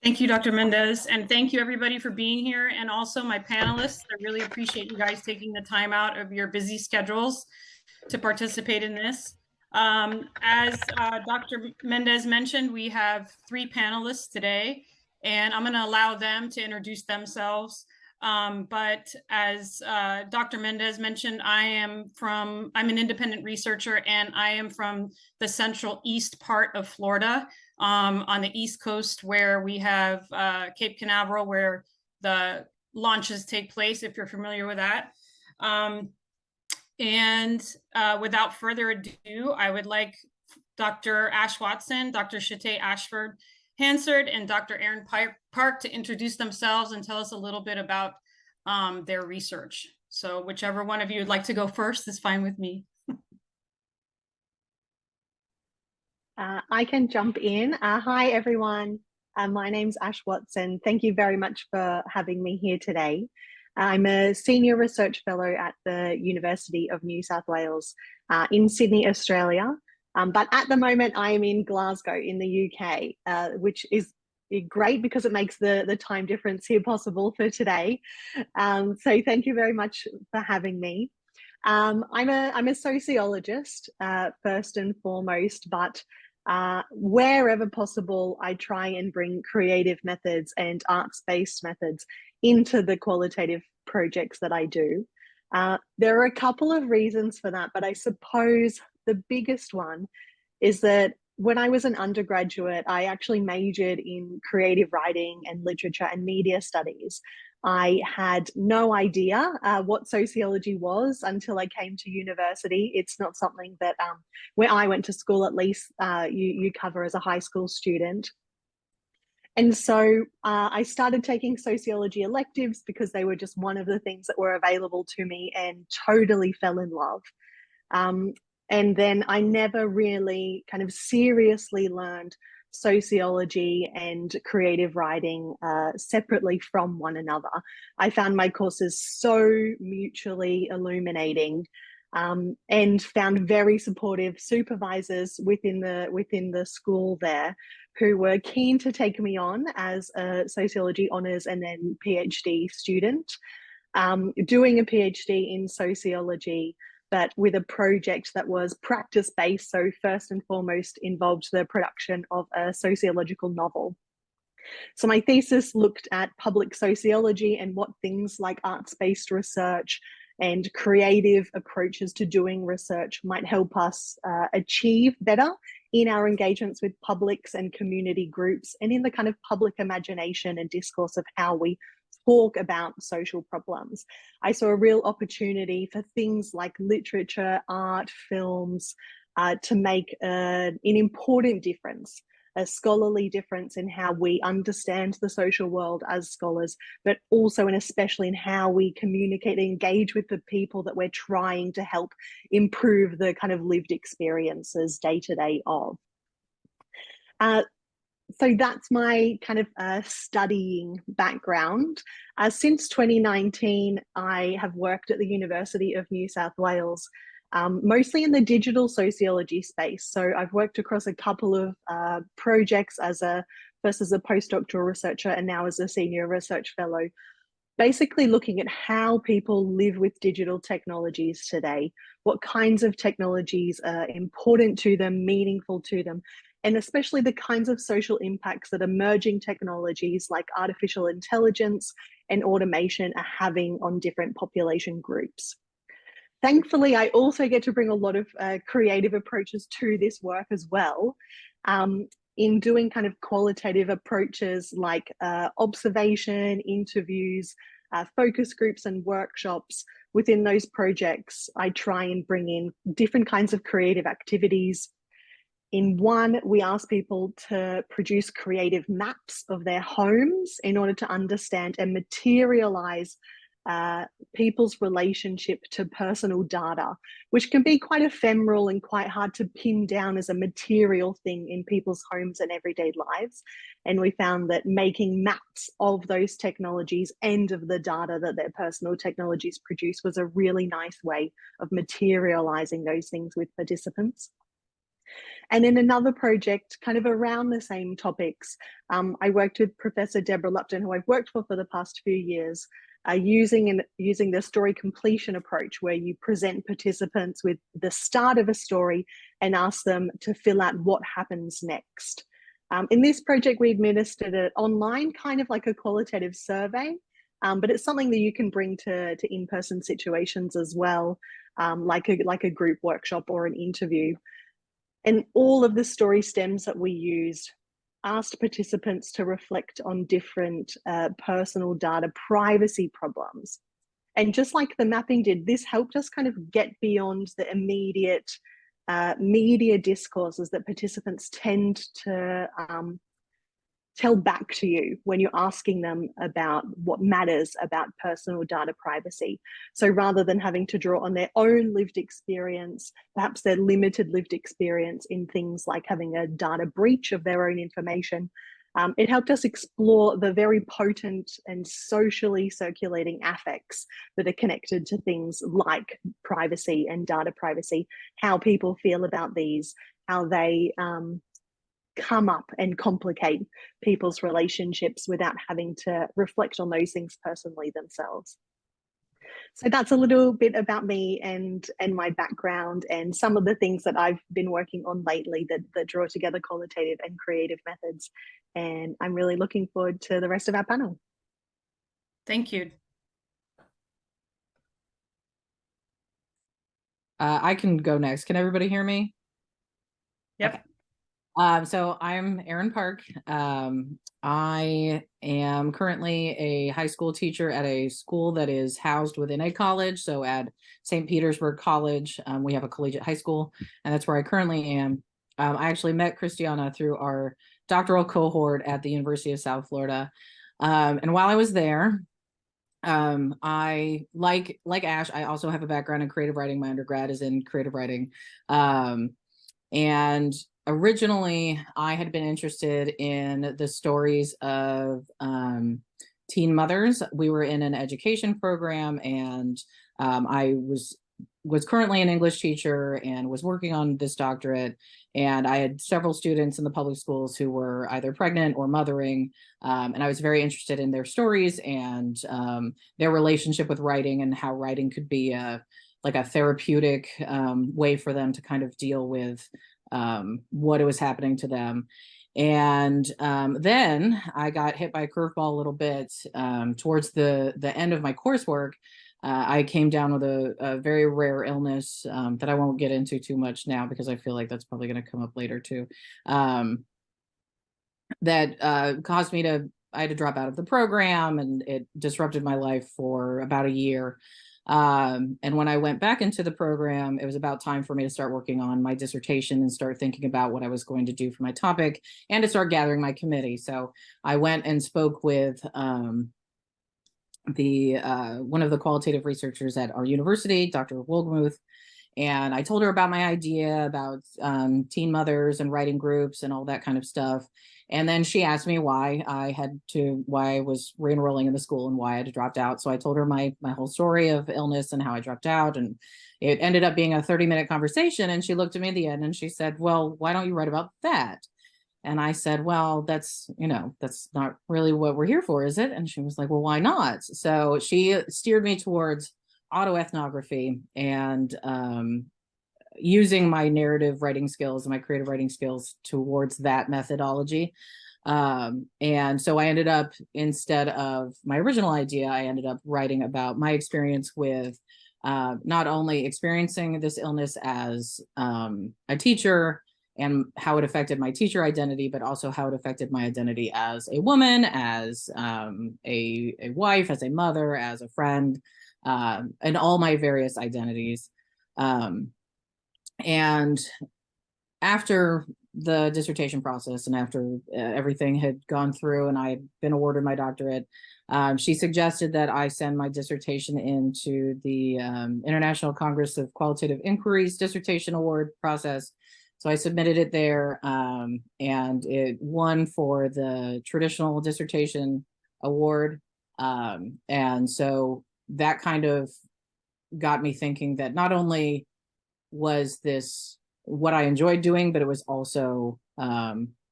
Thank you, Dr. Mendez, and thank you everybody for being here, and also my panelists. I really appreciate you guys taking the time out of your busy schedules to participate in this. As Dr. Mendez mentioned, we have 3 panelists today, and I'm going to allow them to introduce themselves. But as Dr. Mendez mentioned, I'm an independent researcher, and I am from the central east part of Florida, on the East Coast, where we have Cape Canaveral, where the launches take place, if you're familiar with that. Without further ado, I would like Dr. Ash Watson, Dr. Shetay Ashford-Hanserd, and Dr. Erin Parke to introduce themselves and tell us a little bit about their research. So whichever one of you would like to go first is fine with me. I can jump in. Hi, everyone. My name's Ash Watson. Thank you very much for having me here today. I'm a senior research fellow at the University of New South Wales in Sydney, Australia. But at the moment, I am in Glasgow in the UK, which is great because it makes the time difference here possible for today. So thank you very much for having me. I'm a sociologist first and foremost, but wherever possible, I try and bring creative methods and arts-based methods into the qualitative projects that I do. There are a couple of reasons for that, but I suppose the biggest one is that when I was an undergraduate, I actually majored in creative writing and literature and media studies. I had no idea what sociology was until I came to university. It's not something that, where I went to school at least, you cover as a high school student. And so I started taking sociology electives because they were just one of the things that were available to me, and totally fell in love. And then I never really kind of seriously learned sociology and creative writing separately from one another. I found my courses so mutually illuminating, and found very supportive supervisors within the school there who were keen to take me on as a sociology honours and then PhD student, doing a PhD in sociology, but with a project that was practice-based. So first and foremost involved the production of a sociological novel. So my thesis looked at public sociology and what things like arts-based research and creative approaches to doing research might help us achieve better in our engagements with publics and community groups, and in the kind of public imagination and discourse of how we talk about social problems. I saw a real opportunity for things like literature, art, films, to make an important difference, a scholarly difference in how we understand the social world as scholars, but also and especially in how we communicate and engage with the people that we're trying to help improve the kind of lived experiences day to day of. So that's my kind of studying background. Since 2019, I have worked at the University of New South Wales, mostly in the digital sociology space. So I've worked across a couple of projects first as a postdoctoral researcher and now as a senior research fellow, basically looking at how people live with digital technologies today, what kinds of technologies are important to them, meaningful to them, and especially the kinds of social impacts that emerging technologies like artificial intelligence and automation are having on different population groups. Thankfully, I also get to bring a lot of creative approaches to this work as well, in doing kind of qualitative approaches like observation, interviews, focus groups and workshops. Within those projects, I try and bring in different kinds of creative activities. In one, we ask people to produce creative maps of their homes in order to understand and materialize people's relationship to personal data, which can be quite ephemeral and quite hard to pin down as a material thing in people's homes and everyday lives. And we found that making maps of those technologies and of the data that their personal technologies produce was a really nice way of materializing those things with participants. And in another project, kind of around the same topics, I worked with Professor Deborah Lupton, who I've worked for the past few years, using the story completion approach, where you present participants with the start of a story and ask them to fill out what happens next. In this project, we administered it online, kind of like a qualitative survey, but it's something that you can bring to in-person situations as well, like a group workshop or an interview. And all of the story stems that we used asked participants to reflect on different personal data privacy problems. And just like the mapping did, this helped us kind of get beyond the immediate media discourses that participants tend to tell back to you when you're asking them about what matters about personal data privacy. So rather than having to draw on their own lived experience, perhaps their limited lived experience in things like having a data breach of their own information, it helped us explore the very potent and socially circulating affects that are connected to things like privacy and data privacy, how people feel about these, how they come up and complicate people's relationships without having to reflect on those things personally themselves. So that's a little bit about me and my background and some of the things that I've been working on lately that draw together qualitative and creative methods. And I'm really looking forward to the rest of our panel. Thank you. I can go next. Can everybody hear me? Yep. Okay. So I'm Erin Parke. I am currently a high school teacher at a school that is housed within a college. So at St. Petersburg College, we have a collegiate high school, and that's where I currently am. I actually met Christiana through our doctoral cohort at the University of South Florida. And while I was there, I like Ash, I also have a background in creative writing. My undergrad is in creative writing. And originally, I had been interested in the stories of teen mothers. We were in an education program, and I was currently an English teacher and was working on this doctorate. And I had several students in the public schools who were either pregnant or mothering. And I was very interested in their stories and their relationship with writing and how writing could be like a therapeutic way for them to kind of deal with what was happening to them. And then I got hit by a curveball a little bit towards the end of my coursework. I came down with a very rare illness that I won't get into too much now because I feel like that's probably going to come up later too. That caused me I had to drop out of the program, and it disrupted my life for about a year. And when I went back into the program, it was about time for me to start working on my dissertation and start thinking about what I was going to do for my topic and to start gathering my committee. So I went and spoke with one of the qualitative researchers at our university, Dr. Wolgemuth, and I told her about my idea about teen mothers and writing groups and all that kind of stuff. And then she asked me why I was re-enrolling in the school and why I had dropped out. So I told her my whole story of illness and how I dropped out. And it ended up being a 30-minute conversation. And she looked at me at the end and she said, well, why don't you write about that? And I said, well, that's not really what we're here for, is it? And she was like, well, why not? So she steered me towards autoethnography and using my narrative writing skills and my creative writing skills towards that methodology. And so I ended up, instead of my original idea, I ended up writing about my experience with not only experiencing this illness as a teacher and how it affected my teacher identity, but also how it affected my identity as a woman, as a wife, as a mother, as a friend, and all my various identities. And after the dissertation process and after everything had gone through and I had been awarded my doctorate, she suggested that I send my dissertation into the International Congress of Qualitative Inquiries dissertation award process. So I submitted it there, and it won for the traditional dissertation award. And so that kind of got me thinking that not only was this what I enjoyed doing, but it was also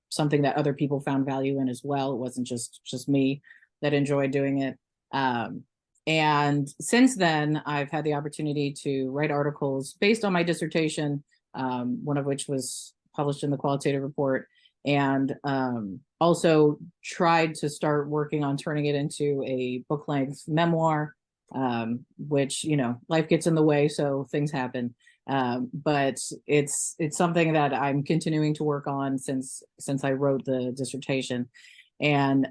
something that other people found value in as well. It wasn't just me that enjoyed doing it. And since then, I've had the opportunity to write articles based on my dissertation, one of which was published in the Qualitative report, and also tried to start working on turning it into a book-length memoir, which, you know, life gets in the way, so things happen. But it's something that I'm continuing to work on since I wrote the dissertation. And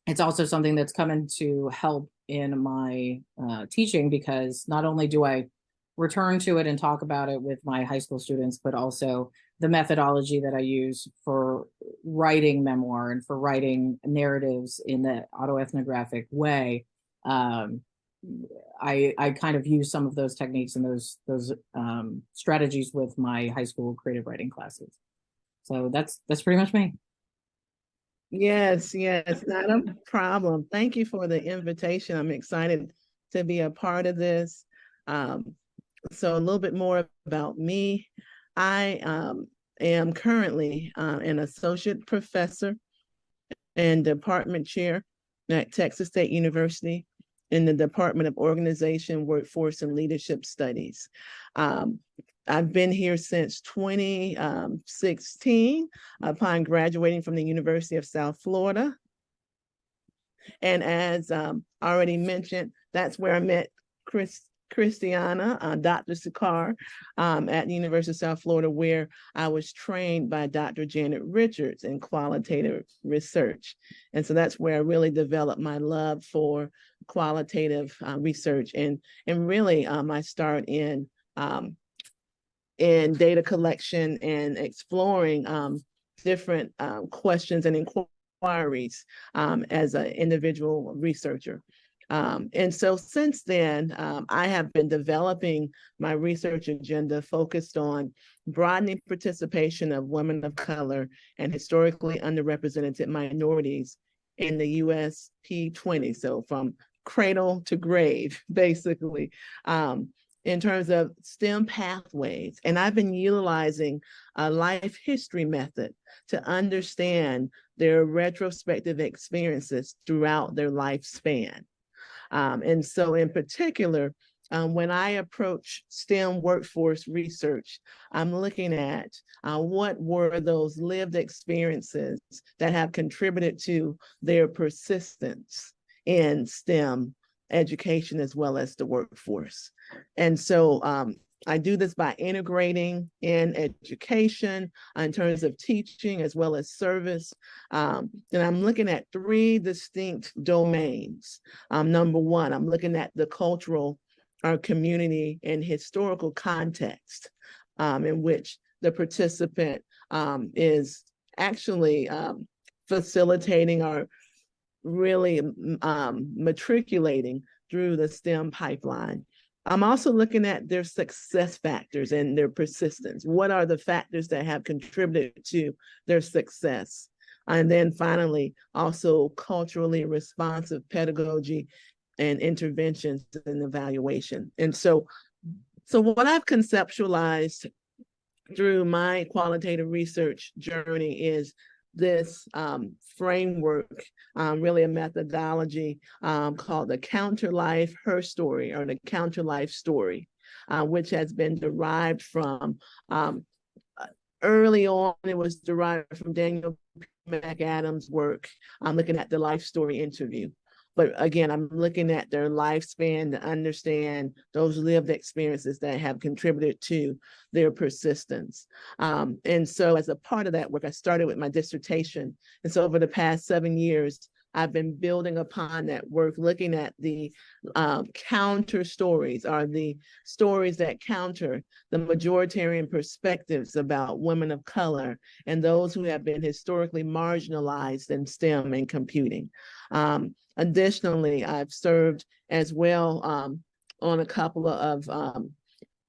it's also something that's coming to help in my teaching, because not only do I return to it and talk about it with my high school students, but also the methodology that I use for writing memoir and for writing narratives in the autoethnographic way. I kind of use some of those techniques and those strategies with my high school creative writing classes. So that's pretty much me. Yes, not a problem. Thank you for the invitation. I'm excited to be a part of this. So a little bit more about me. I am currently an associate professor and department chair at Texas State University in the Department of Organization, Workforce, and Leadership Studies. I've been here since 2016 upon graduating from the University of South Florida. And as already mentioned, that's where I met Christiana, Dr. Succar, at the University of South Florida, where I was trained by Dr. Janet Richards in qualitative research. And so that's where I really developed my love for qualitative research. And really I start in data collection and exploring different questions and inquiries as an individual researcher. And so since then, I have been developing my research agenda focused on broadening participation of women of color and historically underrepresented minorities in the US P20. So from cradle to grave, basically, in terms of STEM pathways. And I've been utilizing a life history method to understand their retrospective experiences throughout their lifespan. And so in particular, when I approach STEM workforce research, I'm looking at what were those lived experiences that have contributed to their persistence in STEM education as well as the workforce. And so I do this by integrating in education in terms of teaching as well as service. And I'm looking at 3 distinct domains. Number one, I'm looking at the cultural or community and historical context in which the participant is actually facilitating or really matriculating through the STEM pipeline. I'm also looking at their success factors and their persistence. What are the factors that have contributed to their success? And then finally, also culturally responsive pedagogy and interventions and evaluation. And so what I've conceptualized through my qualitative research journey is this framework, really a methodology called the Counter Life Her Story, or the Counter Life Story, which has been derived from, early on, it was derived from Daniel McAdams' work. I'm looking at the life story interview. But again, I'm looking at their lifespan to understand those lived experiences that have contributed to their persistence. And so as a part of that work, I started with my dissertation. And so over the past 7 years, I've been building upon that work, looking at the counter stories, or the stories that counter the majoritarian perspectives about women of color and those who have been historically marginalized in STEM and computing. Additionally, I've served as well on a couple of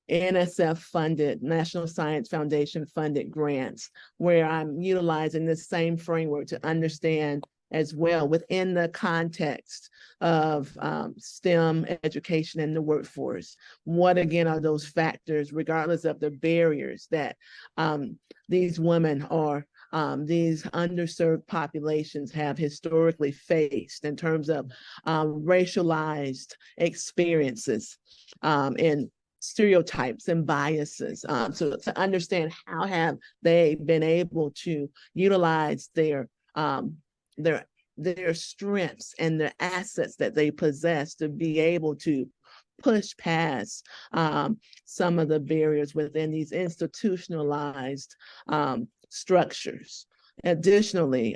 NSF funded, National Science Foundation funded grants, where I'm utilizing this same framework to understand as well within the context of STEM education in the workforce. What again are those factors, regardless of the barriers that these women or these underserved populations have historically faced in terms of racialized experiences and stereotypes and biases. So to understand how have they been able to utilize their strengths and the assets that they possess to be able to push past some of the barriers within these institutionalized structures. Additionally,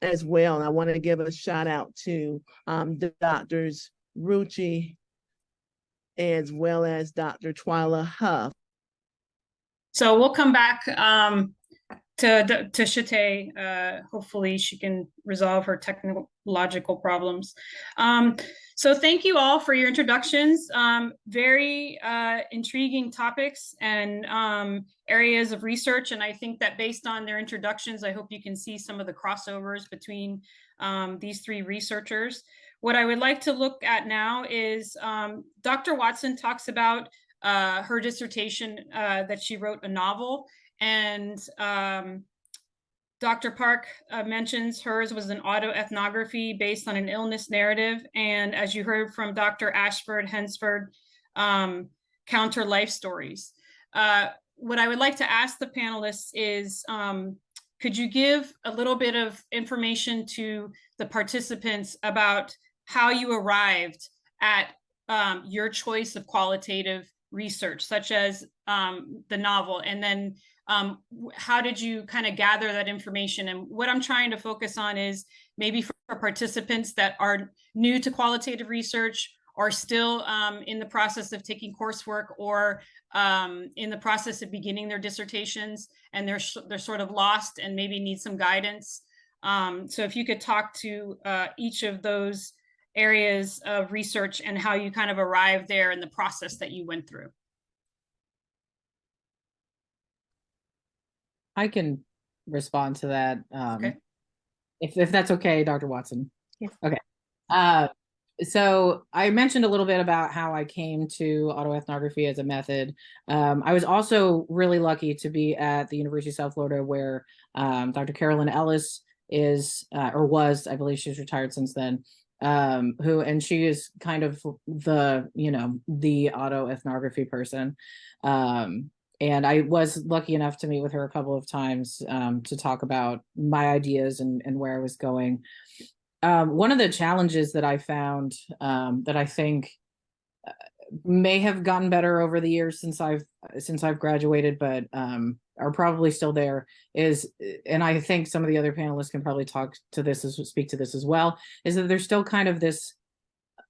as well, and I want to give a shout out to the doctors Ruchi as well as Dr. Twyla Huff. So we'll come back to Shetay. Hopefully she can resolve her technological problems. So thank you all for your introductions. Very intriguing topics and areas of research. And I think that based on their introductions, I hope you can see some of the crossovers between these three researchers. What I would like to look at now is Dr. Watson talks about her dissertation that she wrote a novel, and Dr. Parke mentions hers was an autoethnography based on an illness narrative, and as you heard from Dr. Ashford-Hanserd, counter life stories. What I would like to ask the panelists is, could you give a little bit of information to the participants about how you arrived at your choice of qualitative research, such as the novel, and then how did you kind of gather that information? And what I'm trying to focus on is maybe for participants that are new to qualitative research, or still in the process of taking coursework, or in the process of beginning their dissertations, and they're sort of lost and maybe need some guidance. So if you could talk to each of those areas of research and how you kind of arrived there in the process that you went through. I can respond to that. Okay. If that's okay, Dr. Watson. Yes. Okay. So I mentioned a little bit about how I came to autoethnography as a method. I was also really lucky to be at the University of South Florida, where Dr. Carolyn Ellis is, or was, I believe she's retired since then, and she is kind of the, the autoethnography person. And I was lucky enough to meet with her a couple of times to talk about my ideas and where I was going. One of the challenges that I found that I think may have gotten better over the years since I've graduated, but are probably still there, is, and I think some of the other panelists can probably speak to this as well, is that there's still kind of this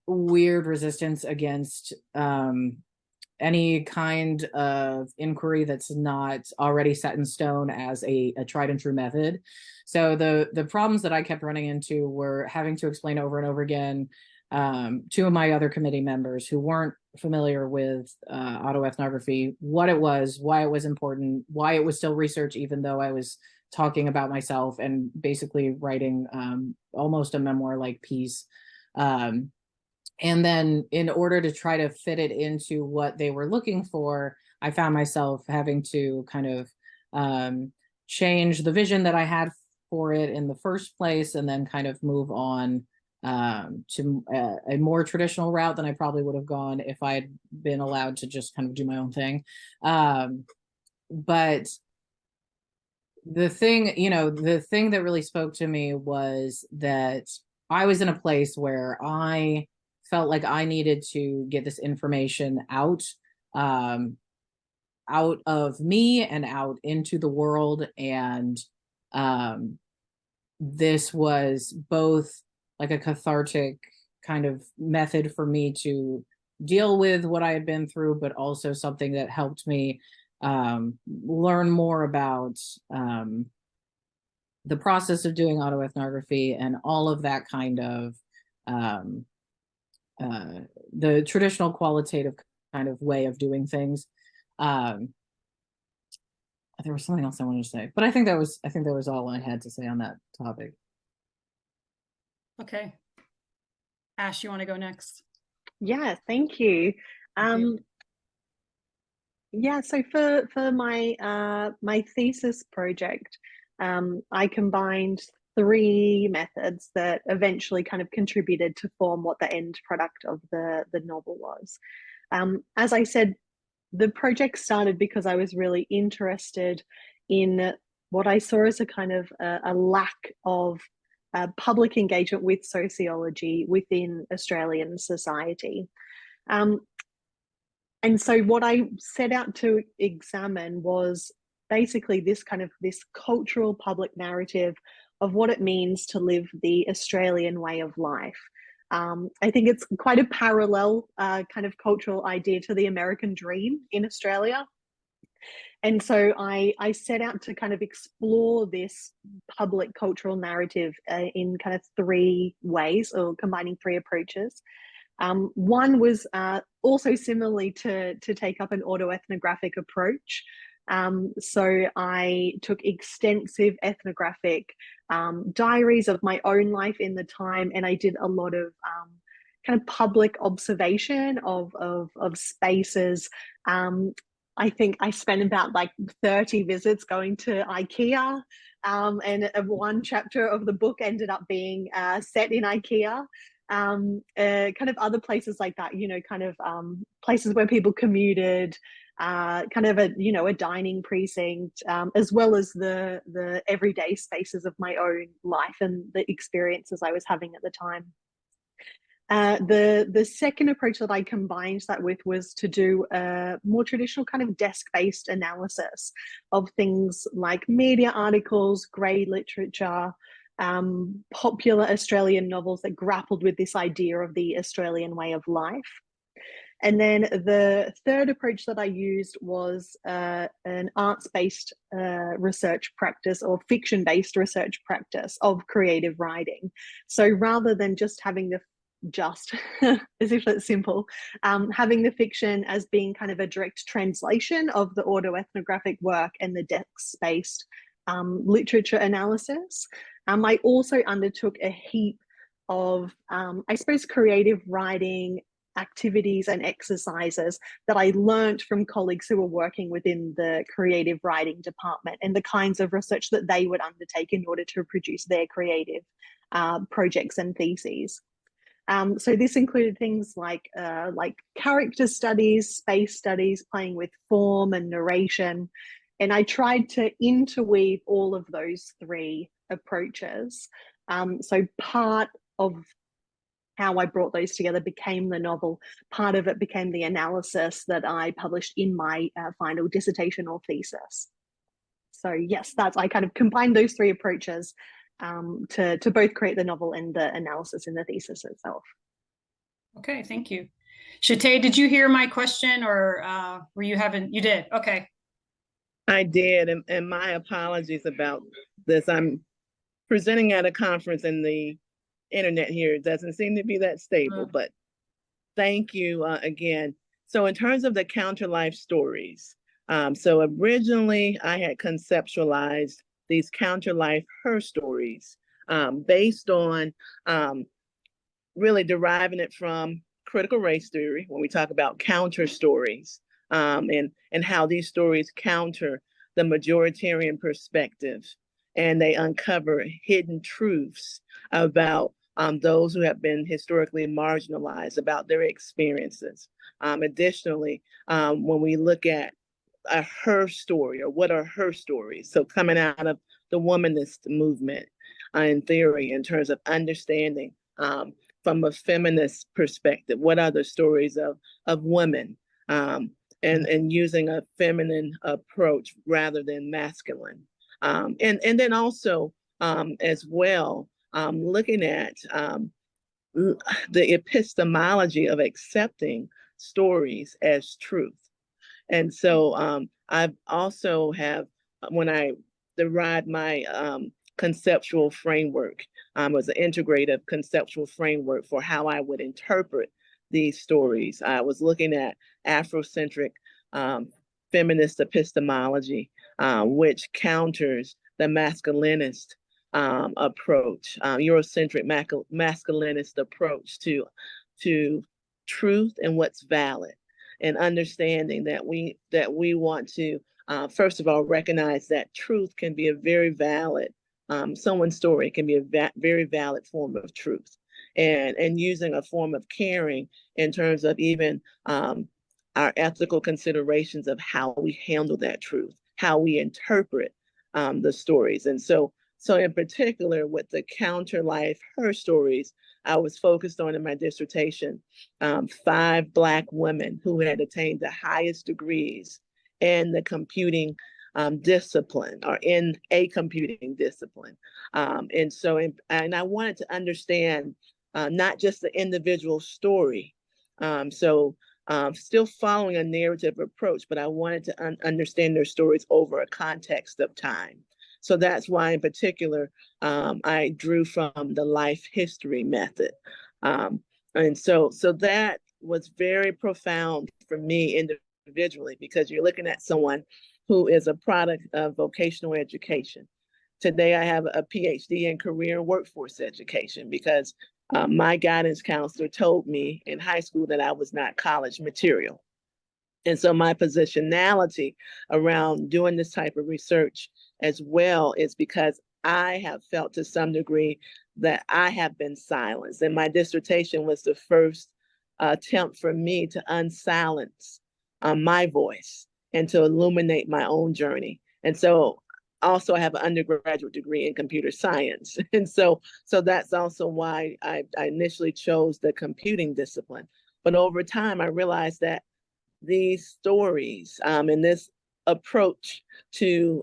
weird resistance against any kind of inquiry that's not already set in stone as a tried and true method. So the problems that I kept running into were having to explain over and over again two of my other committee members who weren't familiar with autoethnography, what it was, why it was important, why it was still research, even though I was talking about myself and basically writing almost a memoir-like piece. And then in order to try to fit it into what they were looking for, I found myself having to kind of change the vision that I had for it in the first place, and then kind of move on to a more traditional route than I probably would have gone if I had been allowed to just kind of do my own thing. But the thing that really spoke to me was that I was in a place where I felt like I needed to get this information out of me and out into the world. And this was both like a cathartic kind of method for me to deal with what I had been through, but also something that helped me learn more about the process of doing autoethnography and all of that kind of the traditional qualitative kind of way of doing things. There was something else I wanted to say, but I think that was all I had to say on that topic. Okay. Ash, you want to go next? Yeah, thank you. Yeah, so for my my thesis project, I combined three methods that eventually kind of contributed to form what the end product of the novel was. As I said, the project started because I was really interested in what I saw as a kind of a lack of public engagement with sociology within Australian society. And so what I set out to examine was basically this kind of this cultural public narrative of what it means to live the Australian way of life. I think it's quite a parallel kind of cultural idea to the American dream in Australia. And so I set out to kind of explore this public cultural narrative in kind of three ways, or combining three approaches. One was also similarly to take up an autoethnographic approach. So I took extensive ethnographic diaries of my own life in the time, and I did a lot of kind of public observation of spaces. I think I spent about like 30 visits going to IKEA, and one chapter of the book ended up being set in IKEA. Kind of other places like that, you know, kind of places where people commuted, kind of a dining precinct, as well as the everyday spaces of my own life and the experiences I was having at the time. The second approach that I combined that with was to do a more traditional kind of desk-based analysis of things like media articles, grey literature, popular Australian novels that grappled with this idea of the Australian way of life. And then the third approach that I used was an arts-based research practice, or fiction-based research practice of creative writing. So rather than just having the as if it's simple, having the fiction as being kind of a direct translation of the autoethnographic work and the desk-based literature analysis. I also undertook a heap of, I suppose, creative writing activities and exercises that I learned from colleagues who were working within the creative writing department, and the kinds of research that they would undertake in order to produce their creative projects and theses. So this included things like character studies, space studies, playing with form and narration. And I tried to interweave all of those three approaches. So part of how I brought those together became the novel. Part of it became the analysis that I published in my final dissertation or thesis. So yes, I kind of combined those three approaches to both create the novel and the analysis in the thesis itself. Okay, thank you. Shetay, did you hear my question, or were you having, you did? Okay. I did, and my apologies about this. I'm presenting at a conference and the internet here doesn't seem to be that stable, but thank you again. So in terms of the counter life stories, so originally I had conceptualized these counter life her stories based on really deriving it from critical race theory when we talk about counter stories, and how these stories counter the majoritarian perspective, and they uncover hidden truths about those who have been historically marginalized, about their experiences. Additionally, when we look at her story, or what are her stories, so coming out of the womanist movement in theory, in terms of understanding from a feminist perspective, what are the stories of women, and using a feminine approach rather than masculine. And then also as well, looking at the epistemology of accepting stories as truth. And so I've also when I derived my conceptual framework, was an integrative conceptual framework for how I would interpret these stories. I was looking at Afrocentric feminist epistemology, which counters the masculinist approach, Eurocentric masculinist approach to truth and what's valid, and understanding that we want to first of all recognize that truth can be a very valid, someone's story can be a very valid form of truth, and using a form of caring in terms of even our ethical considerations of how we handle that truth, how we interpret the stories. And so in particular with the counter life, her stories, I was focused on in my dissertation 5 Black women who had attained the highest degrees in the computing discipline, or in a computing discipline. And I wanted to understand not just the individual story. Still following a narrative approach, but I wanted to understand their stories over a context of time. So that's why in particular, I drew from the life history method. And so that was very profound for me individually, because you're looking at someone who is a product of vocational education. Today, I have a PhD in career and workforce education because my guidance counselor told me in high school that I was not college material. And so my positionality around doing this type of research as well is because I have felt to some degree that I have been silenced. And my dissertation was the first attempt for me to unsilence my voice and to illuminate my own journey. And so also I have an undergraduate degree in computer science. And so that's also why I initially chose the computing discipline. But over time, I realized that these stories and this approach to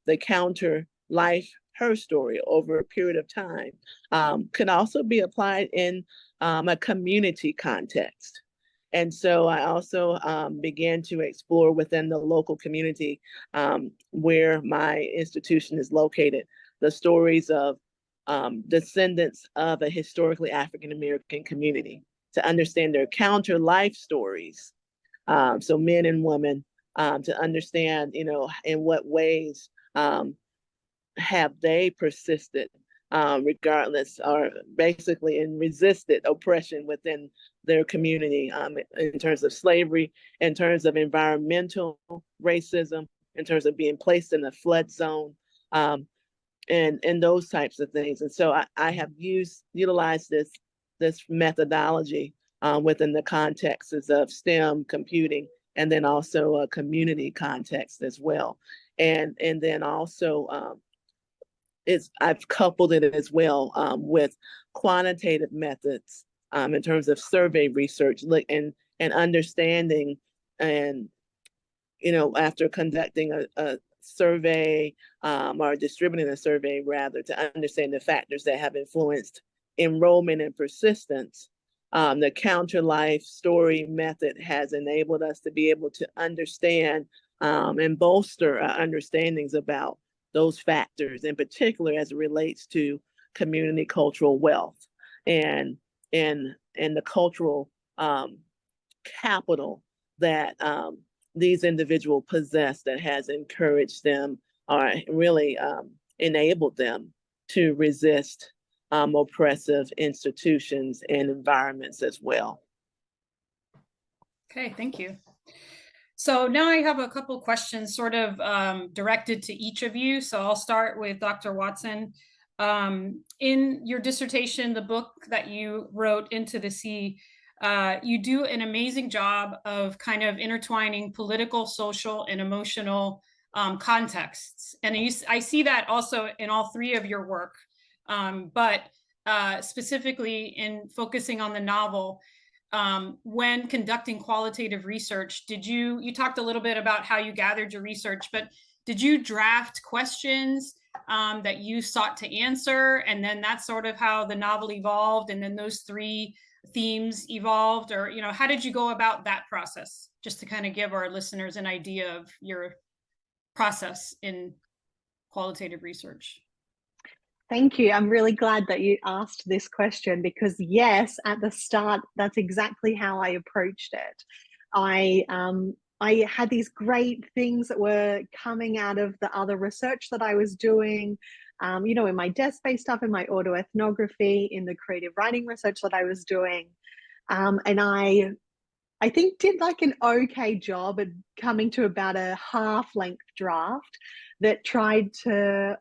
the counter life, her story over a period of time could also be applied in a community context. And so I also began to explore within the local community where my institution is located, the stories of descendants of a historically African-American community, to understand their counter life stories. So men and women, to understand, in what ways have they persisted regardless, or basically and resisted oppression within their community in terms of slavery, in terms of environmental racism, in terms of being placed in a flood zone, and those types of things. And so I have utilized this methodology within the contexts of STEM, computing, and then also a community context as well. And then also I've coupled it as well with quantitative methods in terms of survey research, and understanding, and after conducting a survey or distributing a survey rather, to understand the factors that have influenced enrollment and persistence. The counter life story method has enabled us to be able to understand and bolster our understandings about those factors, in particular as it relates to community cultural wealth and the cultural capital that these individuals possess, that has encouraged them or really enabled them to resist oppressive institutions and environments as well. Okay, thank you. So now I have a couple questions sort of directed to each of you. So I'll start with Dr. Watson. In your dissertation, the book that you wrote, Into the Sea, you do an amazing job of kind of intertwining political, social, and emotional contexts. And I see that also in all 3 of your work, but specifically in focusing on the novel. When conducting qualitative research, you talked a little bit about how you gathered your research, but did you draft questions that you sought to answer? And then that's sort of how the novel evolved. And then those 3 themes evolved, or, how did you go about that process? Just to kind of give our listeners an idea of your process in qualitative research. Thank you. I'm really glad that you asked this question, because yes, at the start, that's exactly how I approached it. I had these great things that were coming out of the other research that I was doing. in my desk-based stuff, in my autoethnography, in the creative writing research that I was doing. And I think did like an okay job at coming to about a half-length draft that tried to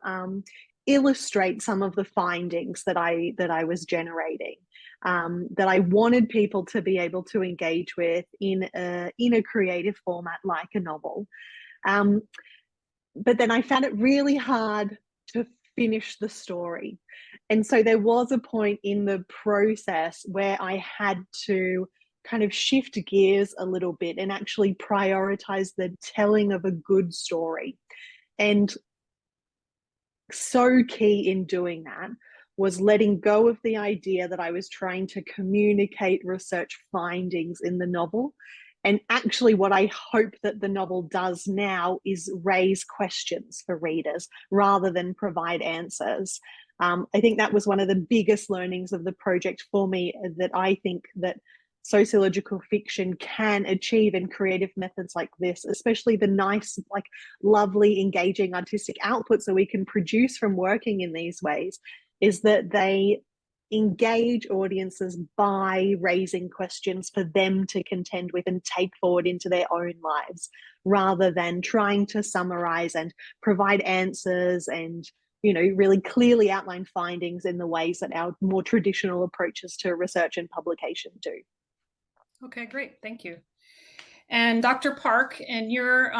illustrate some of the findings that I was generating, that I wanted people to be able to engage with in a creative format like a novel. But then I found it really hard to finish the story. And so there was a point in the process where I had to kind of shift gears a little bit and actually prioritize the telling of a good story. And so key in doing that was letting go of the idea that I was trying to communicate research findings in the novel. And actually what I hope that the novel does now is raise questions for readers rather than provide answers. I think that was one of the biggest learnings of the project for me, that I think that sociological fiction can achieve in creative methods like this, especially the nice, like lovely, engaging artistic outputs that we can produce from working in these ways, is that they engage audiences by raising questions for them to contend with and take forward into their own lives, rather than trying to summarize and provide answers and, really clearly outline findings in the ways that our more traditional approaches to research and publication do. Okay, great. Thank you. And Dr. Parke, in your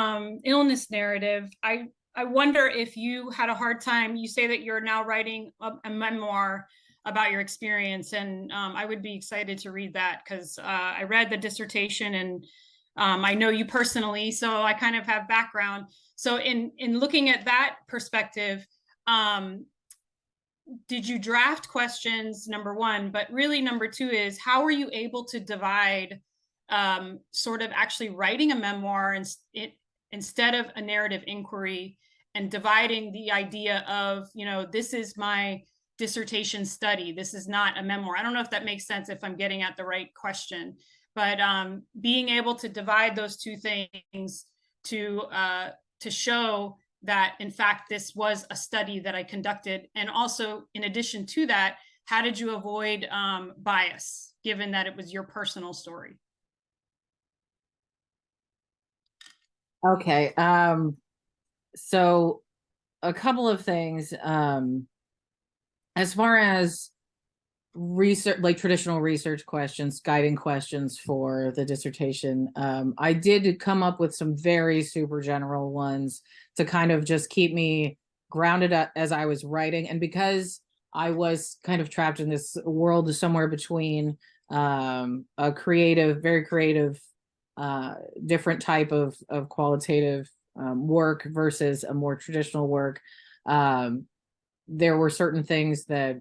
illness narrative, I wonder if you had a hard time. You say that you're now writing a memoir about your experience, and I would be excited to read that, because I read the dissertation, and I know you personally, so I kind of have background. So in looking at that perspective, did you draft questions, number one, but really number two is, how were you able to divide sort of actually writing a memoir instead of a narrative inquiry, and dividing the idea of, this is my dissertation study, this is not a memoir? I don't know if that makes sense, if I'm getting at the right question, but being able to divide those two things to show that, in fact, this was a study that I conducted. And also, in addition to that, how did you avoid bias, given that it was your personal story? Okay. So a couple of things. As far as research, like traditional research questions, guiding questions for the dissertation, I did come up with some very super general ones to kind of just keep me grounded as I was writing. And because I was kind of trapped in this world somewhere between a creative, very creative, different type of qualitative work versus a more traditional work, there were certain things that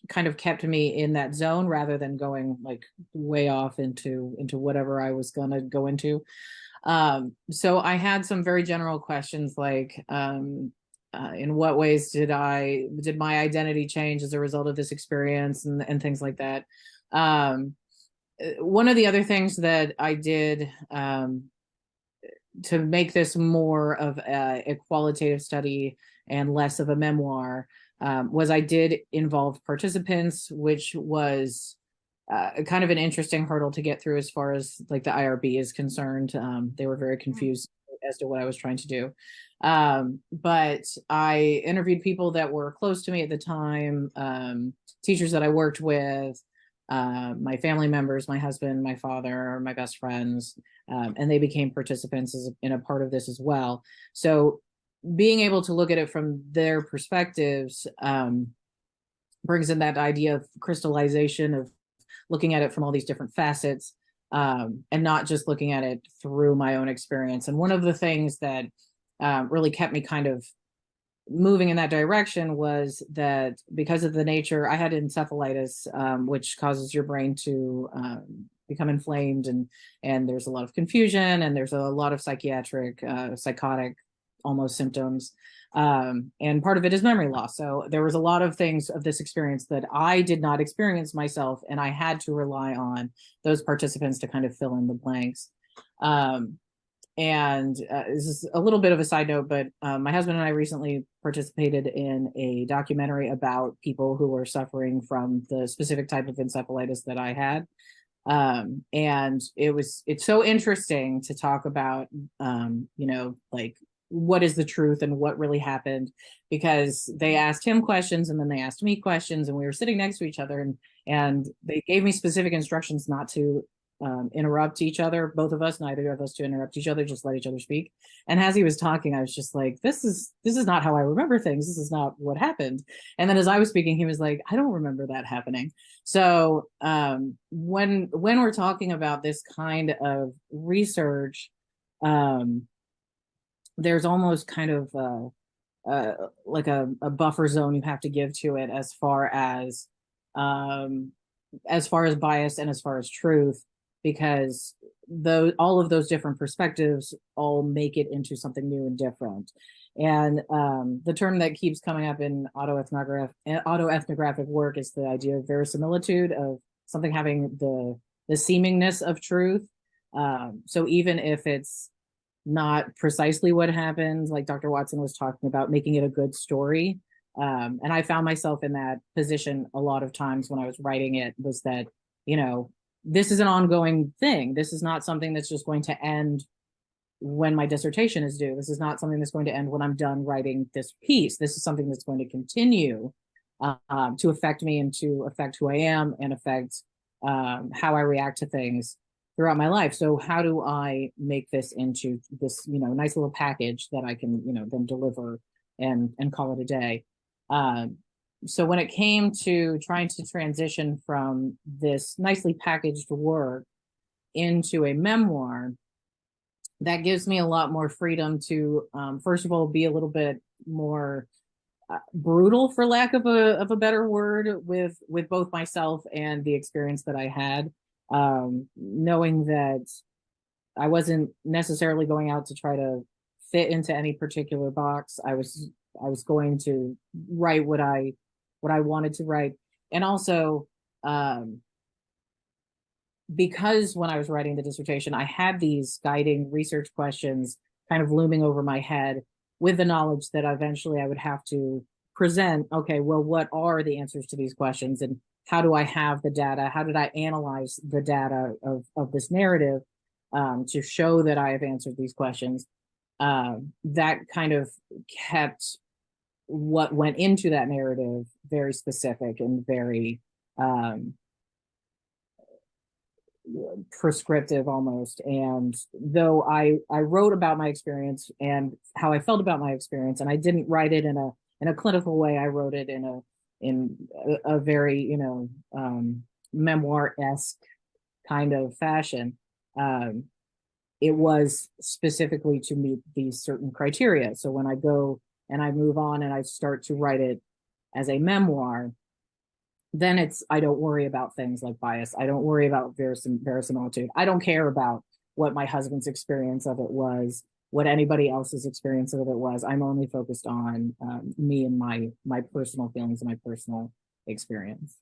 kind of kept me in that zone rather than going like way off into whatever I was going to go into. So I had some very general questions like, in what ways did my identity change as a result of this experience, and things like that. One of the other things that I did to make this more of a qualitative study and less of a memoir was I did involve participants, which was kind of an interesting hurdle to get through as far as like the IRB is concerned. They were very confused as to what I was trying to do. But I interviewed people that were close to me at the time, teachers that I worked with, my family members, my husband, my father, my best friends, and they became participants in a part of this as well. So being able to look at it from their perspectives brings in that idea of crystallization, of looking at it from all these different facets, and not just looking at it through my own experience. And one of the things that really kept me kind of moving in that direction was that because of the nature, I had encephalitis, which causes your brain to become inflamed, and there's a lot of confusion, and there's a lot of psychiatric, psychotic almost symptoms. And part of it is memory loss. So there was a lot of things of this experience that I did not experience myself, and I had to rely on those participants to kind of fill in the blanks. And this is a little bit of a side note, but my husband and I recently participated in a documentary about people who were suffering from the specific type of encephalitis that I had. And it's so interesting to talk about, you know, like, what is the truth and what really happened, because they asked him questions and then they asked me questions, and we were sitting next to each other, and they gave me specific instructions not to interrupt each other, both of us, neither of us to interrupt each other, just let each other speak. And as he was talking, I was just like, this is not how I remember things. This is not what happened. And then as I was speaking, he was like, I don't remember that happening. So when we're talking about this kind of research, there's almost kind of like a buffer zone you have to give to it as far as bias and as far as truth, because all of those different perspectives all make it into something new and different. And the term that keeps coming up in autoethnographic work is the idea of verisimilitude, of something having the seemingness of truth. So even if it's not precisely what happened, like Dr. Watson was talking about, making it a good story. And I found myself in that position a lot of times when I was writing it, was that, you know, this is an ongoing thing. This is not something that's just going to end when my dissertation is due. This is not something that's going to end when I'm done writing this piece. This is something that's going to continue to affect me and to affect who I am and affect how I react to things throughout my life. So how do I make this into this, you know, nice little package that I can, you know, then deliver and call it a day? So when it came to trying to transition from this nicely packaged work into a memoir, that gives me a lot more freedom to, first of all, be a little bit more brutal, for lack of a better word, with both myself and the experience that I had, knowing that I wasn't necessarily going out to try to fit into any particular box. I was going to write what I wanted to write. And also, because when I was writing the dissertation, I had these guiding research questions kind of looming over my head, with the knowledge that eventually I would have to present, okay, well, what are the answers to these questions, and how do I have the data? How did I analyze the data of this narrative to show that I have answered these questions? That kind of kept what went into that narrative very specific and very prescriptive almost. And though I wrote about my experience and how I felt about my experience, and I didn't write it in a clinical way, I wrote it in a very, you know, memoir-esque kind of fashion. It was specifically to meet these certain criteria. So when I go and I move on and I start to write it as a memoir, then I don't worry about things like bias. I don't worry about verisimilitude. I don't care about what my husband's experience of it was, what anybody else's experience of it was. I'm only focused on me and my personal feelings and my personal experience.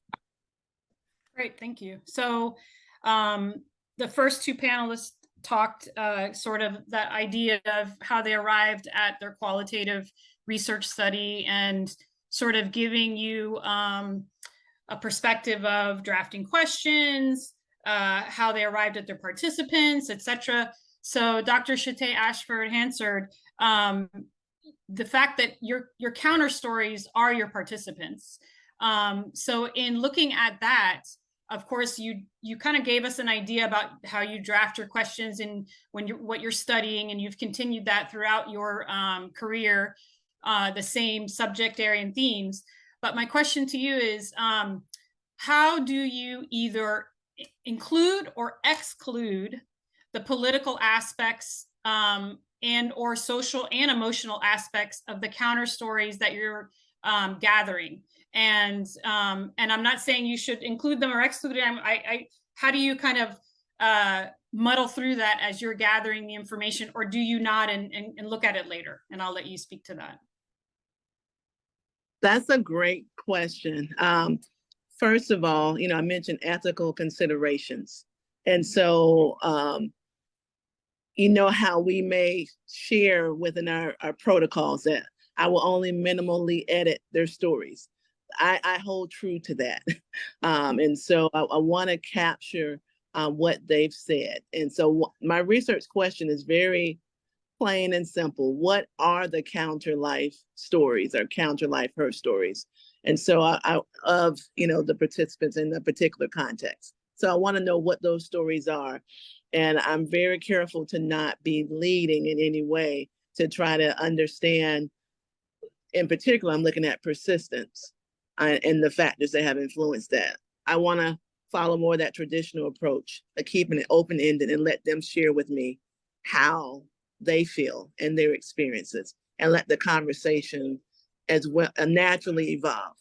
Great, thank you. So the first two panelists talked sort of that idea of how they arrived at their qualitative research study, and sort of giving you a perspective of drafting questions, how they arrived at their participants, etc. So Dr. Shetay Ashford-Hanserd, the fact that your counter stories are your participants. So in looking at that, of course, you kind of gave us an idea about how you draft your questions and what you're studying, and you've continued that throughout your career, the same subject area and themes. But my question to you is, how do you either include or exclude the political aspects and or social and emotional aspects of the counter stories that you're gathering? And I'm not saying you should include them or exclude them. How do you kind of muddle through that as you're gathering the information, or do you not and look at it later? And I'll let you speak to that. That's a great question. First of all, you know, I mentioned ethical considerations. And so, how we may share within our protocols that I will only minimally edit their stories. I hold true to that. And so I want to capture what they've said. And so my research question is very plain and simple. What are the counter life stories or counter life her stories? And so of the participants in the particular context. So I want to know what those stories are. And I'm very careful to not be leading in any way to try to understand. In particular, I'm looking at persistence and the factors that have influenced that. I want to follow more of that traditional approach of keeping it open-ended and let them share with me how they feel and their experiences, and let the conversation as well naturally evolve.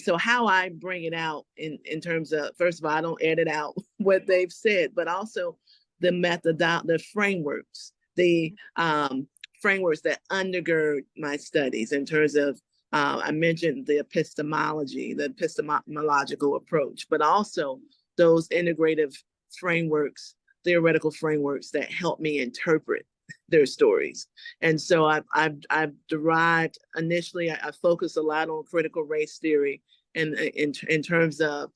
So how I bring it out in terms of, first of all, I don't edit out what they've said, but also the method, the frameworks, the frameworks that undergird my studies in terms of, I mentioned the epistemology, the epistemological approach, but also those integrative frameworks, theoretical frameworks that help me interpret their stories. And so I've derived, initially, I focused a lot on critical race theory and in terms of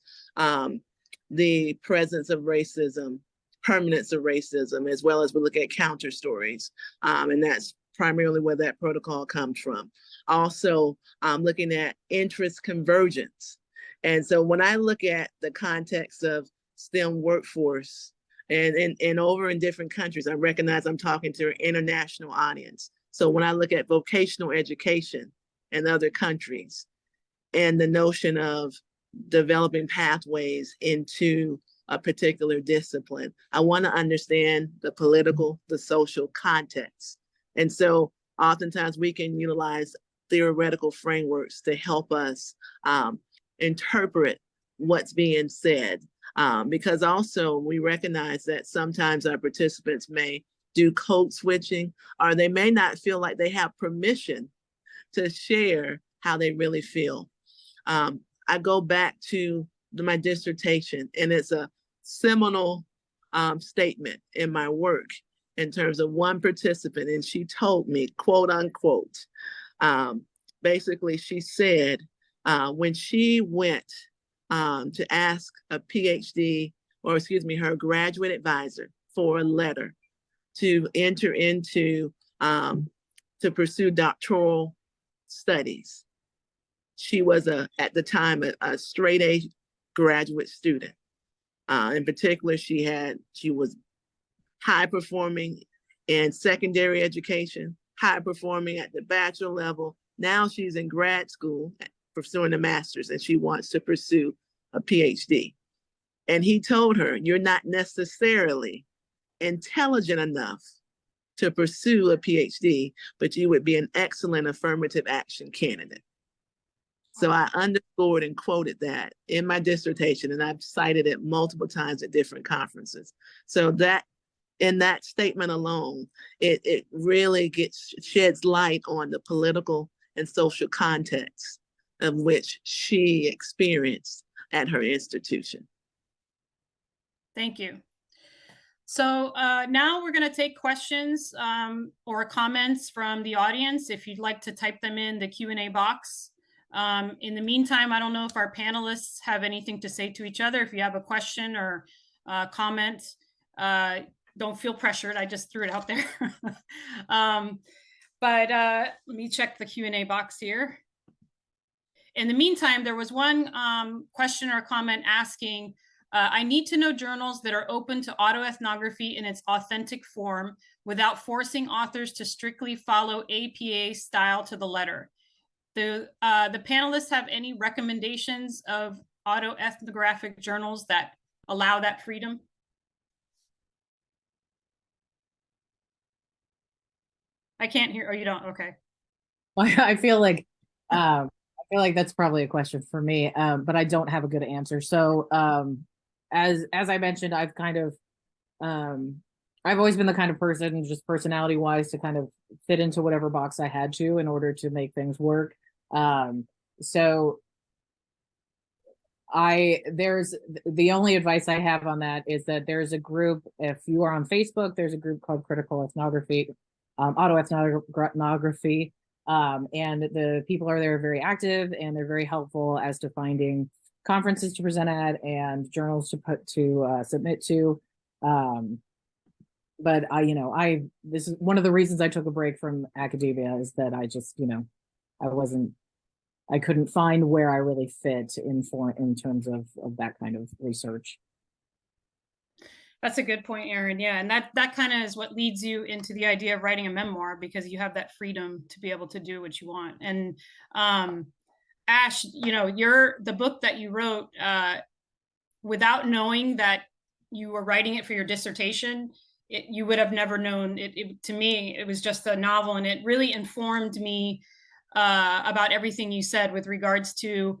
the presence of racism, permanence of racism, as well as we look at counter stories. And that's primarily where that protocol comes from. Also, looking at interest convergence. And so when I look at the context of STEM workforce, and over in different countries, I recognize I'm talking to an international audience. So when I look at vocational education in other countries and the notion of developing pathways into a particular discipline, I want to understand the political, the social context. And so oftentimes we can utilize theoretical frameworks to help us interpret what's being said. Because also we recognize that sometimes our participants may do code switching, or they may not feel like they have permission to share how they really feel. I go back to my dissertation, and it's a seminal statement in my work in terms of one participant, and she told me, quote unquote, basically she said, when she went to ask a PhD, or excuse me, her graduate advisor for a letter to enter into, to pursue doctoral studies. She was at the time, a straight A graduate student. In particular, she was high performing in secondary education, high performing at the bachelor level. Now she's in grad school pursuing a master's, and she wants to pursue a PhD. And he told her, you're not necessarily intelligent enough to pursue a PhD, but you would be an excellent affirmative action candidate. So I underscored and quoted that in my dissertation, and I've cited it multiple times at different conferences. So that, in that statement alone, it really sheds light on the political and social context of which she experienced at her institution. Thank you. So now we're going to take questions or comments from the audience. If you'd like to type them in the Q&A box. In the meantime, I don't know if our panelists have anything to say to each other. If you have a question or comment, don't feel pressured. I just threw it out there. But let me check the Q&A box here. In the meantime, there was one question or comment asking, I need to know journals that are open to autoethnography in its authentic form without forcing authors to strictly follow APA style to the letter. The panelists have any recommendations of autoethnographic journals that allow that freedom? I can't hear. Oh, you don't? Okay. I feel like that's probably a question for me, but I don't have a good answer. So as I mentioned, I've kind of I've always been the kind of person, just personality wise, to kind of fit into whatever box I had to in order to make things work. So there's the only advice I have on that is that there's a group, if you are on Facebook, there's a group called Critical Ethnography, Autoethnography. And the people are there very active, and they're very helpful as to finding conferences to present at and journals to submit to. But this is one of the reasons I took a break from academia, is that I just, I couldn't find where I really fit in terms of that kind of research. That's a good point, Erin. Yeah, and that kind of is what leads you into the idea of writing a memoir, because you have that freedom to be able to do what you want. And Ash, the book that you wrote, without knowing that you were writing it for your dissertation, you would have never known it. To me, it was just a novel, and it really informed me about everything you said with regards to,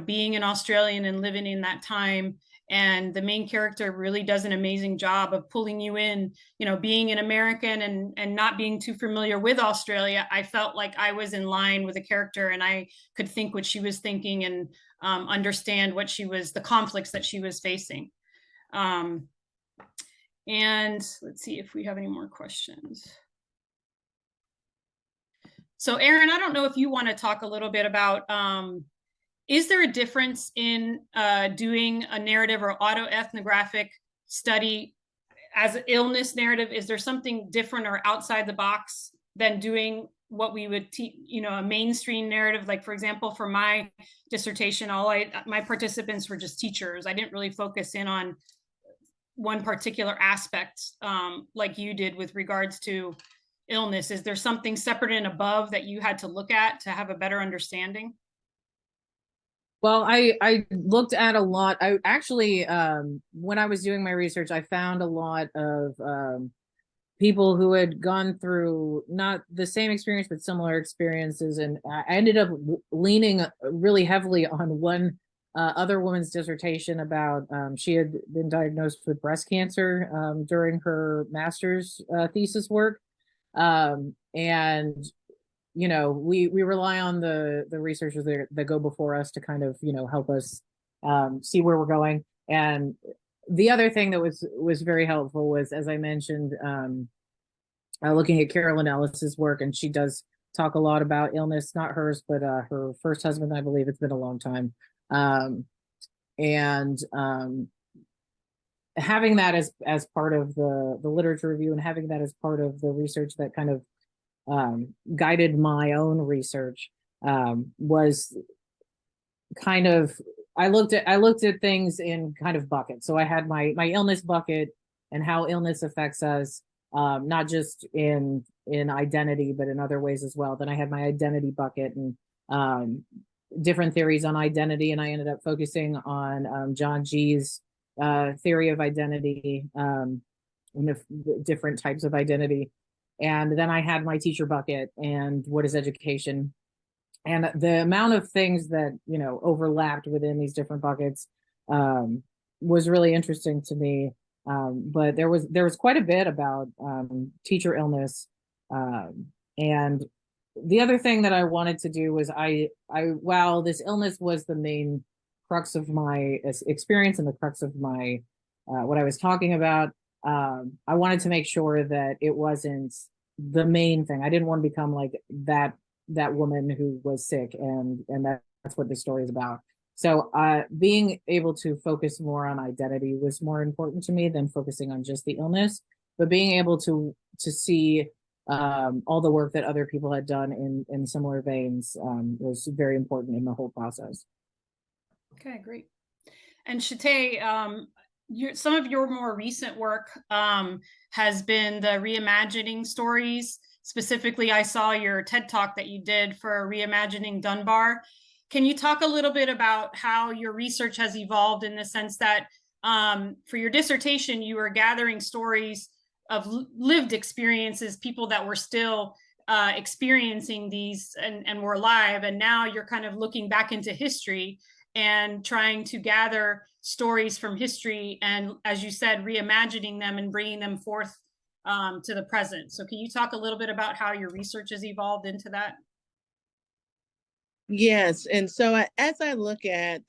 being an Australian and living in that time. And the main character really does an amazing job of pulling you in, being an American and not being too familiar with Australia. I felt like I was in line with the character, and I could think what she was thinking and understand the conflicts that she was facing. And let's see if we have any more questions. So Erin, I don't know if you want to talk a little bit about, is there a difference in doing a narrative or autoethnographic study as an illness narrative? Is there something different or outside the box than doing what we would teach, a mainstream narrative? Like, for example, for my dissertation, my participants were just teachers. I didn't really focus in on one particular aspect like you did with regards to illness. Is there something separate and above that you had to look at to have a better understanding? Well, I looked at a lot. I actually, when I was doing my research, I found a lot of people who had gone through not the same experience, but similar experiences. And I ended up leaning really heavily on one other woman's dissertation about, she had been diagnosed with breast cancer during her master's thesis work. And we rely on the researchers that go before us to kind of, help us see where we're going. And the other thing that was very helpful was, as I mentioned, looking at Carolyn Ellis's work, and she does talk a lot about illness, not hers, but her first husband, I believe. It's been a long time. Having that as part of the literature review, and having that as part of the research that kind of guided my own research was kind of, I looked at things in kind of buckets. So I had my illness bucket and how illness affects us, not just in identity, but in other ways as well. Then I had my identity bucket and different theories on identity, and I ended up focusing on John Gee's theory of identity, and the different types of identity. And then I had my teacher bucket and what is education. And the amount of things that, overlapped within these different buckets was really interesting to me. But there was quite a bit about teacher illness. And the other thing that I wanted to do was while this illness was the main crux of my experience and the crux of my what I was talking about, I wanted to make sure that it wasn't the main thing. I didn't want to become like that woman who was sick, and that's what the story is about. So being able to focus more on identity was more important to me than focusing on just the illness, but being able to see all the work that other people had done in similar veins was very important in the whole process. Okay, great. And Shetay, some of your more recent work has been the reimagining stories. Specifically, I saw your TED Talk that you did for Reimagining Dunbar. Can you talk a little bit about how your research has evolved, in the sense that for your dissertation, you were gathering stories of lived experiences, people that were still experiencing these and were alive, and now you're kind of looking back into history and trying to gather stories from history and, as you said, reimagining them and bringing them forth to the present. So can you talk a little bit about how your research has evolved into that? Yes, and so as I look at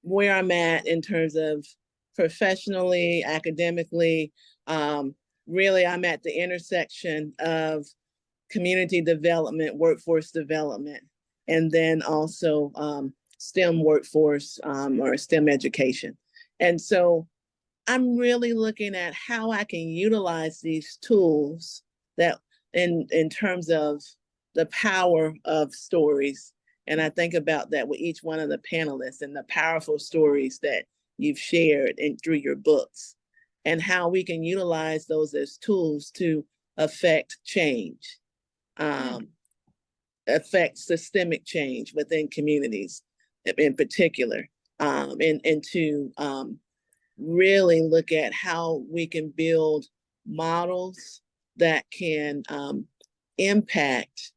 where I'm at in terms of professionally, academically. Really, I'm at the intersection of community development, workforce development, and then also STEM workforce or STEM education. And so I'm really looking at how I can utilize these tools that in terms of the power of stories. And I think about that with each one of the panelists and the powerful stories that you've shared through your books, and how we can utilize those as tools to affect change, affect systemic change within communities in particular, and to really look at how we can build models that can impact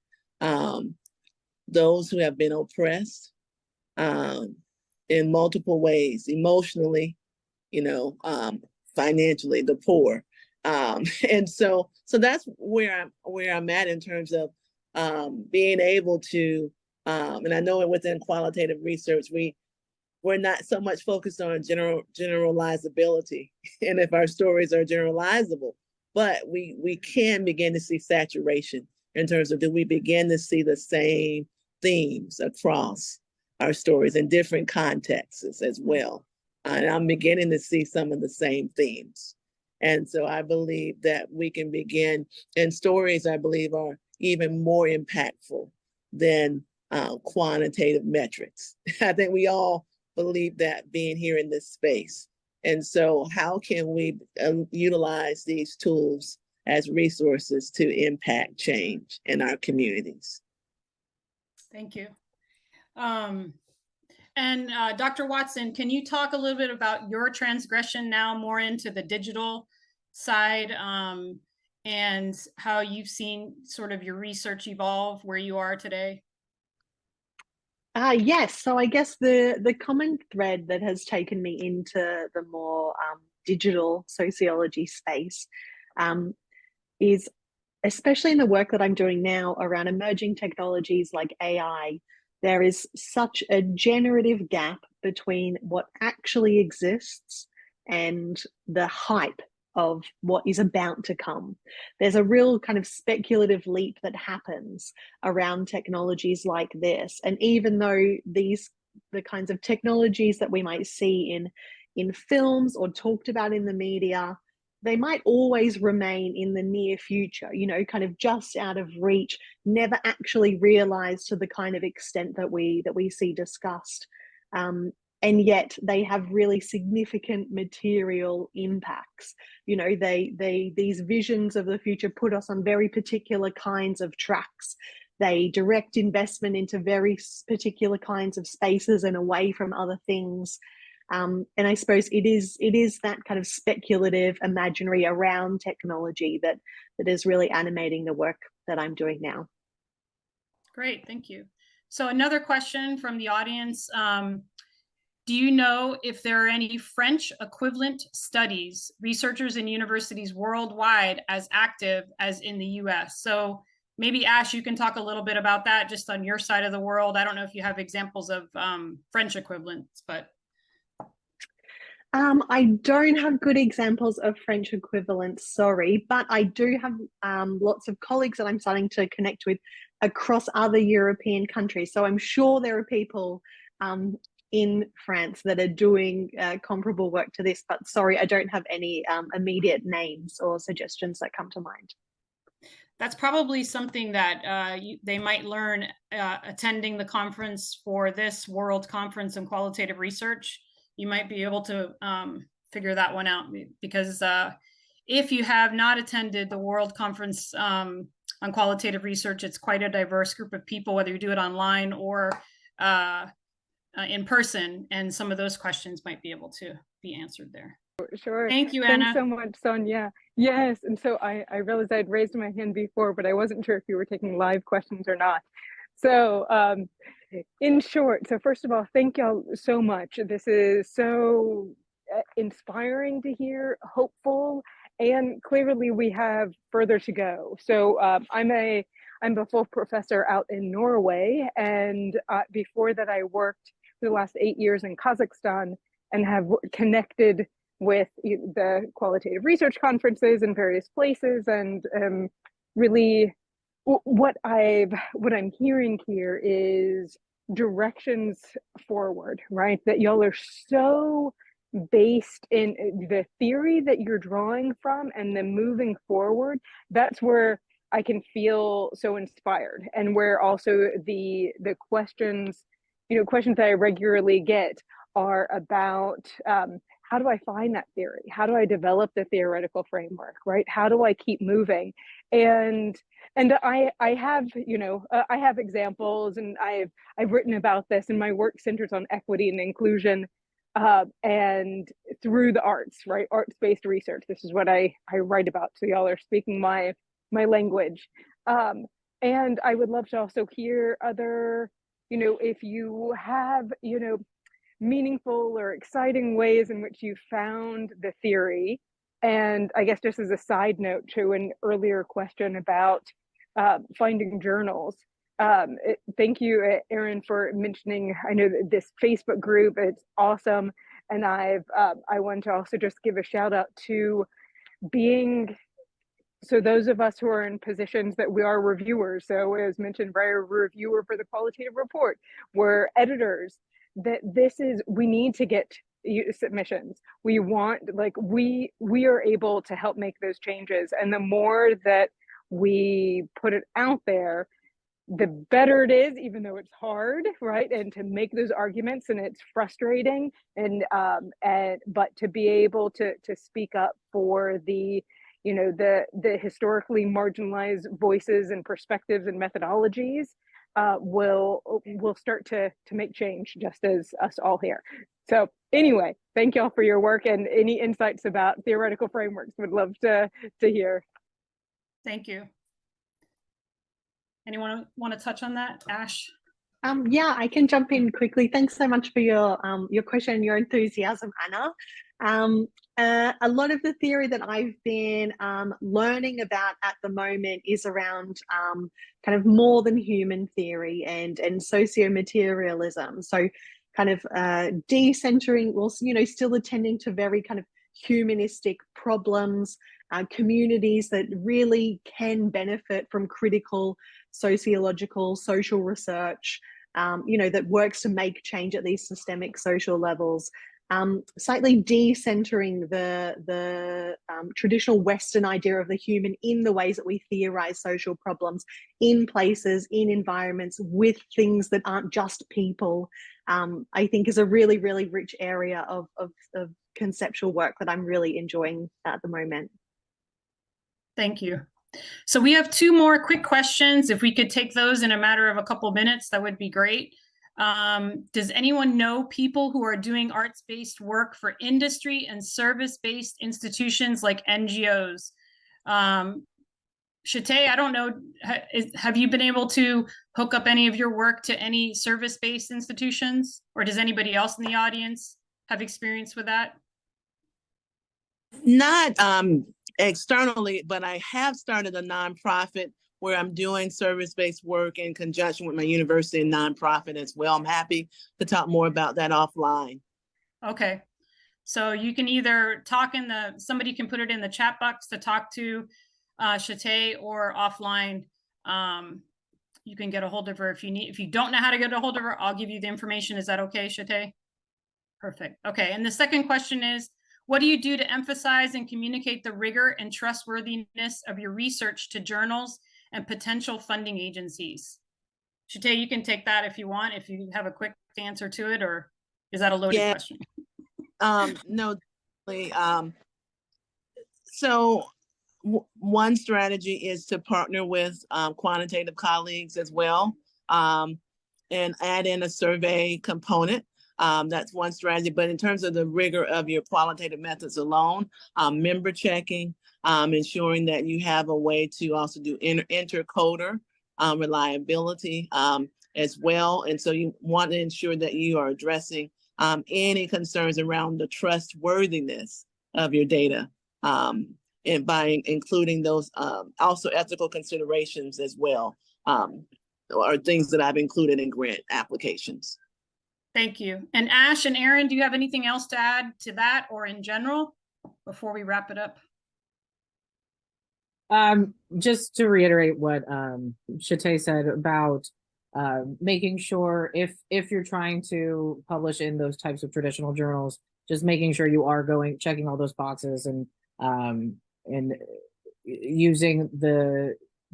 those who have been oppressed in multiple ways, emotionally, financially, the poor. And so that's where I'm at in terms of being able to, and I know within qualitative research, we're not so much focused on generalizability, and if our stories are generalizable, but we can begin to see saturation in terms of, do we begin to see the same themes across our stories in different contexts as well. And I'm beginning to see some of the same themes. And so I believe that we can begin, and stories, I believe, are even more impactful than quantitative metrics. I think we all believe that, being here in this space. And so how can we utilize these tools as resources to impact change in our communities? Thank you. And Dr. Watson, can you talk a little bit about your transgression now more into the digital side, and how you've seen sort of your research evolve where you are today? Yes, so I guess the common thread that has taken me into the more digital sociology space is, especially in the work that I'm doing now around emerging technologies like AI, there is such a generative gap between what actually exists and the hype of what is about to come. There's a real kind of speculative leap that happens around technologies like this. And even though the kinds of technologies that we might see in films or talked about in the media, they might always remain in the near future, kind of just out of reach, never actually realized to the kind of extent that we see discussed. And yet they have really significant material impacts. These visions of the future put us on very particular kinds of tracks. They direct investment into very particular kinds of spaces and away from other things. And I suppose it is that kind of speculative imaginary around technology that is really animating the work that I'm doing now. Great, thank you. So another question from the audience. Do you know if there are any French equivalent studies, researchers in universities worldwide as active as in the US? So maybe Ash, you can talk a little bit about that just on your side of the world. I don't know if you have examples of French equivalents, but. I don't have good examples of French equivalents, sorry, but I do have lots of colleagues that I'm starting to connect with across other European countries. So I'm sure there are people in France that are doing comparable work to this, but sorry, I don't have any immediate names or suggestions that come to mind. That's probably something that they might learn attending the conference for this World Conference on Qualitative Research. You might be able to figure that one out, because if you have not attended the World Conference on Qualitative Research, it's quite a diverse group of people, whether you do it online or in person, and some of those questions might be able to be answered there. Sure. Thank you, Anna. Thanks so much, Sonia. Yes, and so I realized I'd raised my hand before, but I wasn't sure if you were taking live questions or not. So in short, so first of all, thank y'all so much. This is so inspiring to hear, hopeful, and clearly we have further to go. So I'm a full professor out in Norway, and before that I worked for the last 8 years in Kazakhstan and have connected with the qualitative research conferences in various places, and really what I'm hearing here is directions forward, right? That y'all are so based in the theory that you're drawing from, and then moving forward, that's where I can feel so inspired, and where also the questions, questions that I regularly get are about how do I find that theory? How do I develop the theoretical framework, right? How do I keep moving? And I have, I have examples, and I've written about this, and my work centers on equity and inclusion, and through the arts, right? Arts-based research. This is what I write about. So y'all are speaking my language. And I would love to also hear other, if you have, meaningful or exciting ways in which you found the theory. And I guess just as a side note to an earlier question about finding journals, thank you, Erin, for mentioning, I know that this Facebook group, it's awesome. And I want to also just give a shout out to being, so those of us who are in positions that we are reviewers, so as mentioned, we're a reviewer for the qualitative report, we're editors, that we need to get submissions. We want, we are able to help make those changes. And the more that we put it out there, the better it is, even though it's hard, right? And to make those arguments, and it's frustrating, but to be able to speak up for the historically marginalized voices and perspectives and methodologies, will start to make change, just as us all here. So anyway, thank y'all for your work, and any insights about theoretical frameworks would love to hear. Thank you. Anyone want to touch on that, Ash? Yeah, I can jump in quickly. Thanks so much for your question and your enthusiasm, Anna. A lot of the theory that I've been learning about at the moment is around kind of more than human theory and socio-materialism. So kind of decentering, well, still attending to very kind of humanistic problems, communities that really can benefit from critical sociological, social research, that works to make change at these systemic social levels. Slightly decentering the traditional Western idea of the human in the ways that we theorize social problems in places, in environments, with things that aren't just people, I think is a really, really rich area of conceptual work that I'm really enjoying at the moment. Thank you. So we have 2 more quick questions. If we could take those in a matter of a couple minutes, that would be great. Does anyone know people who are doing arts-based work for industry and service-based institutions like NGOs? Shetay, I don't know, have you been able to hook up any of your work to any service-based institutions? Or does anybody else in the audience have experience with that? Not externally, but I have started a nonprofit where I'm doing service-based work in conjunction with my university and nonprofit as well. I'm happy to talk more about that offline. Okay. So you can either talk somebody can put it in the chat box to talk to Shetay, or offline. You can get a hold of her if you don't know how to get a hold of her, I'll give you the information. Is that okay, Shetay? Perfect. Okay. And the second question is, what do you do to emphasize and communicate the rigor and trustworthiness of your research to journals and potential funding agencies? Shetay, you can take that if you want, if you have a quick answer to it, or is that a loaded question? No. So one strategy is to partner with quantitative colleagues as well, and add in a survey component. That's one strategy. But in terms of the rigor of your qualitative methods alone, member checking, ensuring that you have a way to also do intercoder reliability as well. And so you want to ensure that you are addressing any concerns around the trustworthiness of your data, and by including those also ethical considerations as well, are things that I've included in grant applications. Thank you. And Ash and Erin, do you have anything else to add to that or in general before we wrap it up? Just to reiterate what Shetay said about making sure if you're trying to publish in those types of traditional journals, just making sure you are checking all those boxes and using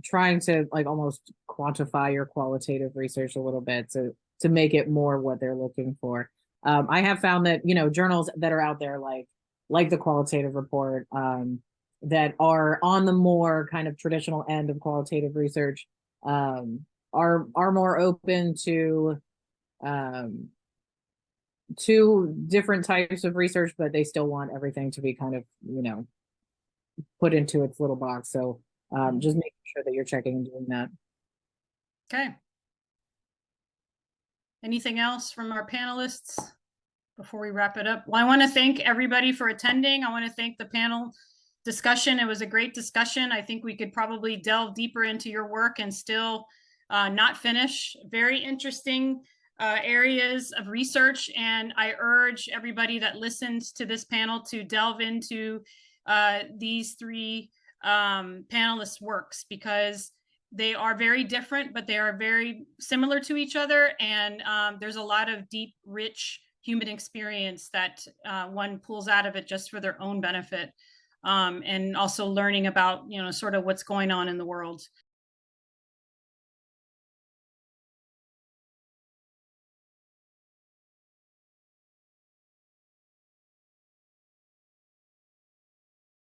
trying to like almost quantify your qualitative research a little bit to make it more what they're looking for. I have found that, you know, journals that are out there like the Qualitative report, that are on the more kind of traditional end of qualitative research, are more open to different types of research, but they still want everything to be kind of, you know, put into its little box. So just making sure that you're checking and doing that. Okay. Anything else from our panelists before we wrap it up? Well, I want to thank everybody for attending. I want to thank the panel discussion. It was a great discussion. I think we could probably delve deeper into your work and still not finish. Very interesting areas of research. And I urge everybody that listens to this panel to delve into these three panelists' works, because they are very different, but they are very similar to each other. And there's a lot of deep, rich human experience that one pulls out of it just for their own benefit. And also learning about, you know, sort of what's going on in the world.